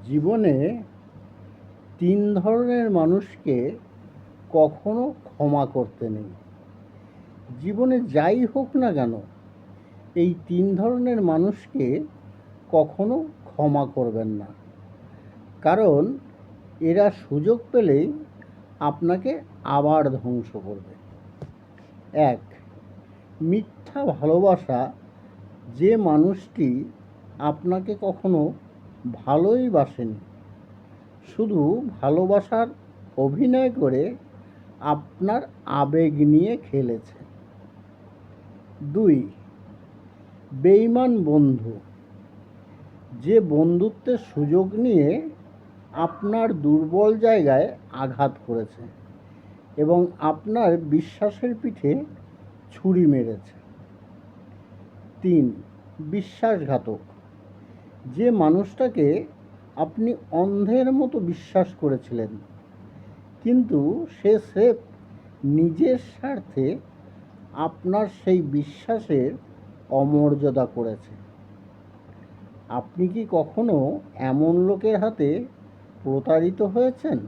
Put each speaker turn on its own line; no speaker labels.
জীবনে ৩ ধরনের মানুষকে কখনো ক্ষমা করতে নেই। জীবনে যাই হোক না কেন, এই ৩ ধরনের মানুষকে কখনো ক্ষমা করবেন না। কারণ এরা সুযোগ পেলেই আপনাকে আবার ধ্বংস করবে। ১. মিথ্যা ভালোবাসা। যে মানুষটি আপনাকে কখনো ভালোই বাসেনি, শুধু ভালোবাসার অভিনয় করে আপনার আবেগ নিয়ে খেলেছে। ২. বেঈমান বন্ধু। যে বন্ধুত্বের সুযোগ নিয়ে আপনার দুর্বল জায়গায় আঘাত করেছে এবং আপনার বিশ্বাসের পিঠে ছুরি মেরেছে। ৩. বিশ্বাসঘাতক। যে মানুষটাকে আপনি অন্ধের মতো বিশ্বাস করেছিলেন, কিন্তু সে স্রেফ নিজের স্বার্থে আপনার সেই বিশ্বাসের অমর্যাদা করেছে। আপনি কি কখনো এমন লোকের হাতে প্রতারিত হয়েছেন?